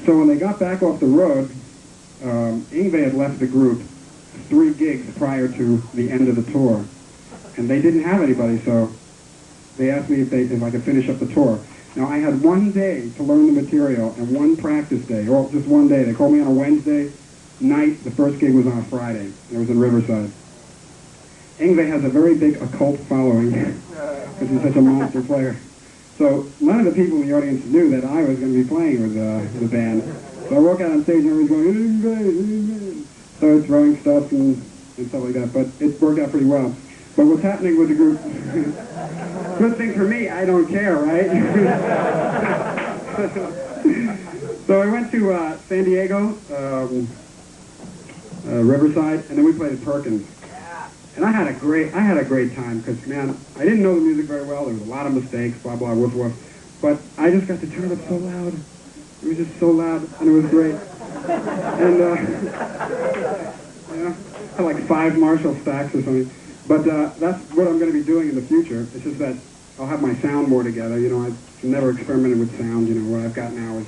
So when they got back off the road, Yngwie had left the group 3 gigs prior to the end of the tour. And they didn't have anybody, so they asked me if I could finish up the tour. Now, I had 1 day to learn the material and 1 practice day, or just 1 day. They called me on a Wednesday night. The first gig was on a Friday, and it was in Riverside. Yngwie has a very big occult following because he's such a monster player. So none of the people in the audience knew that I was going to be playing with the band. So I walk out on stage and everyone's going, Yngwie. So throwing stuff and stuff like that, but it worked out pretty well. But what's happening with the group, good thing for me, I don't care, right? So I went to San Diego, Riverside, and then we played at Perkins. And I had a great time, because, man, I didn't know the music very well. There was a lot of mistakes, blah, blah, woof, woof. But I just got to turn it up so loud. It was just so loud, and it was great. And, you know, I had like 5 Marshall stacks or something. But that's what I'm going to be doing in the future. It's just that I'll have my sound more together. You know, I've never experimented with sound. You know, what I've got now is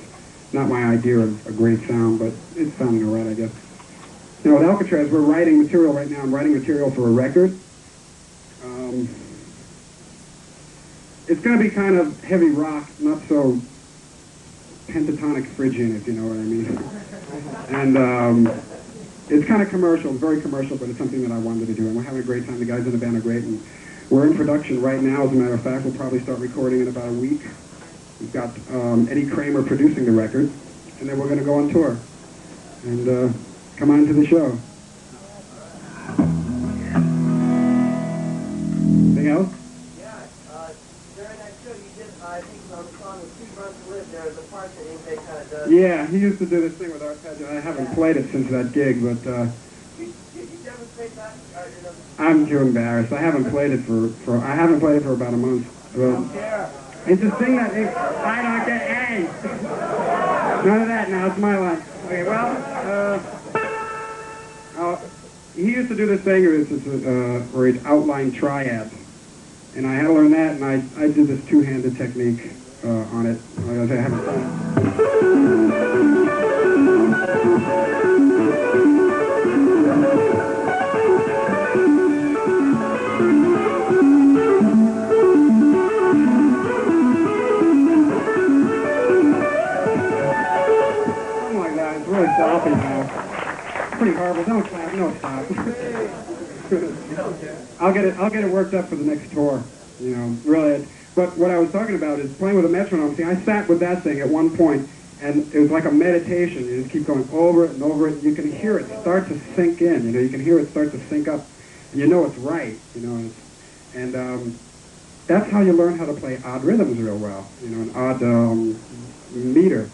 not my idea of a great sound, but it's sounding all right, I guess. Now, with Alcatraz, we're writing material right now. I'm writing material for a record. It's going to be kind of heavy rock, not so pentatonic Phrygian, if you know what I mean. And it's kind of commercial, very commercial, but it's something that I wanted to do. And we're having a great time. The guys in the band are great. And we're in production right now, as a matter of fact. We'll probably start recording in about a week. We've got Eddie Kramer producing the record. And then we're going to go on tour. And come on to the show. Anything else? Yeah, during that show you did, I think on the song with 2 Months to Live, there was a part that Yngwie kind of does. Yeah, he used to do this thing with arpeggio. I haven't played it since that gig, but You demonstrate that? I'm too embarrassed. I haven't played it for about a month. It's a thing that I don't get. Hey, none of that now. It's my life. Okay, well, he used to do this thing where he'd outline triads, and I had to learn that, and I did this 2-handed technique on it. Like I haven't done it. Something like that. It's really sloppy now. Pretty horrible. Don't clap. No, stop. I'll get it worked up for the next tour. You know, really. But what I was talking about is playing with a metronome. See, I sat with that thing at one point, and it was like a meditation. You just keep going over it and over it. You can hear it start to sink in. You know, you can hear it start to sync up, and you know it's right. You know, and that's how you learn how to play odd rhythms real well. You know, an odd meter.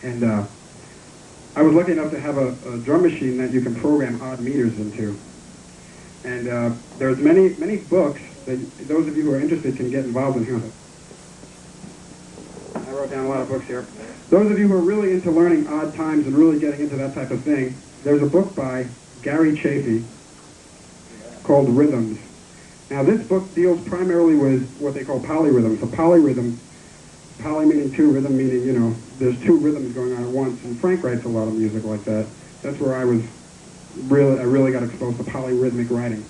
And I was lucky enough to have a drum machine that you can program odd meters into. And there's many books that those of you who are interested can get involved in here. I wrote down a lot of books here. Those of you who are really into learning odd times and really getting into that type of thing, there's a book by Gary Chafee called Rhythms. Now this book deals primarily with what they call polyrhythms. A polyrhythm, poly meaning 2, rhythm meaning, you know, there's 2 rhythms going on at once. And Frank writes a lot of music like that. That's where I really got exposed to polyrhythmic writing.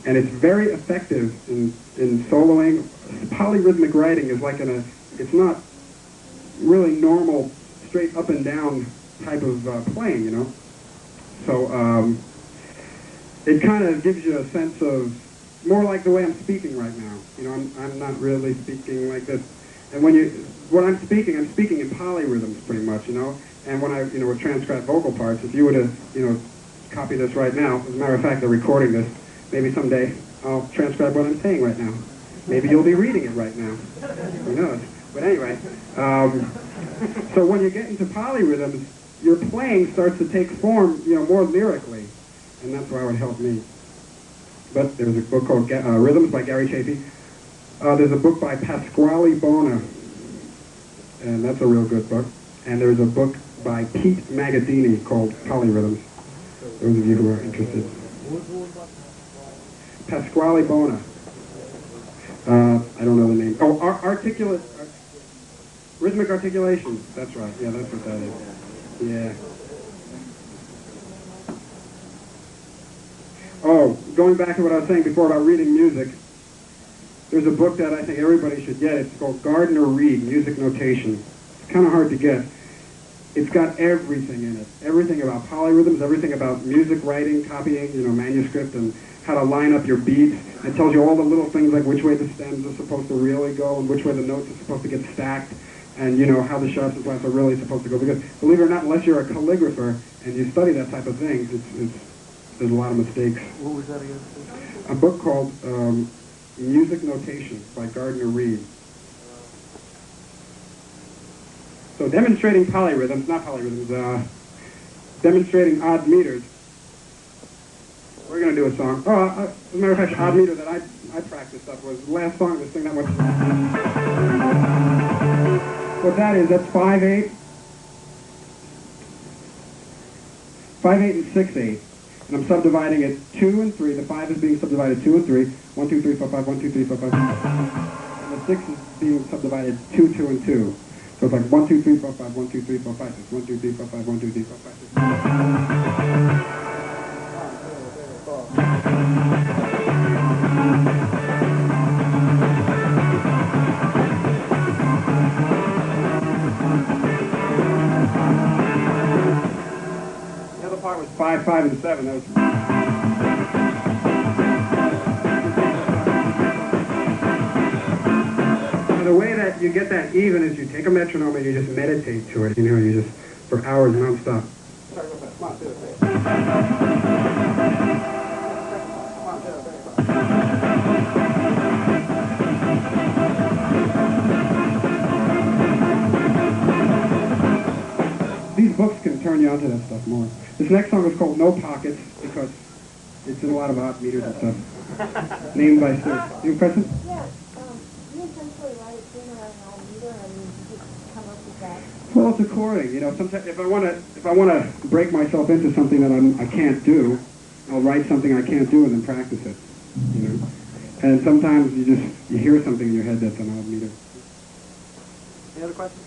And it's very effective in soloing. Polyrhythmic writing is like it's not really normal, straight up and down type of playing, you know. So it kind of gives you a sense of, more like the way I'm speaking right now. You know, I'm not really speaking like this. And when I'm speaking in polyrhythms pretty much, you know. And when I, you know, with transcribed vocal parts, if you were to, you know, copy this right now, as a matter of fact, they're recording this. Maybe someday I'll transcribe what I'm saying right now. Maybe you'll be reading it right now. Who knows? But anyway, so when you get into polyrhythms, your playing starts to take form, you know, more lyrically, and that's why it would help me. But there's a book called Rhythms by Gary Chafee. There's a book by Pasquale Bona, and that's a real good book. And there's a book by Pete Magadini called Polyrhythms. Those of you who are interested. Pasquale Bona. I don't know the name. Oh, Articulate. Rhythmic articulation. That's right. Yeah, that's what that is. Yeah. Oh, going back to what I was saying before about reading music, there's a book that I think everybody should get. It's called Gardner Reed, Music Notation. It's kind of hard to get. It's got everything in it. Everything about polyrhythms, everything about music writing, copying, manuscript, and how to line up your beats. It tells you all the little things like which way the stems are supposed to really go and which way the notes are supposed to get stacked, and how the sharps and flats are really supposed to go. Because believe it or not, unless you're a calligrapher and you study that type of thing, there's a lot of mistakes. What was that again? A book called Music Notation by Gardner Reed. So demonstrating polyrhythms, not polyrhythms, demonstrating odd meters. We're going to do a song. As a matter of fact, odd meter that I practiced up was the last song, this thing that went. What that is, that's 5/8. 5/8 and 6/8. And I'm subdividing it 2 and 3. The 5 is being subdivided 2 and 3. 1, 2, 3, 4, 5, 1, 2, 3, 4, 5. And the 6 is being subdivided 2, 2, and 2. So it's like 1, 2, 3, 4, 5, 1, 2, 3, 4, 5, 6. 1, 2, 3, 4, 5, 1, 2, 3, 4, 5, 6. The other part was 5, 5, and 7. That was. The way that you get that even is you take a metronome and you just meditate to it. You just for hours non-stop. Sorry about that. Come on, do it. These books can turn you onto that stuff more. This next song is called No Pockets because it's in a lot of odd meters and stuff. Named by Sir. You have a question? Yes. You essentially write it in around an odd meter and you just come up with that. Well, it's according. Sometimes if I want to break myself into something that I can't do, I'll write something I can't do and then practice it. And sometimes you hear something in your head that's an odd meter. Any other questions?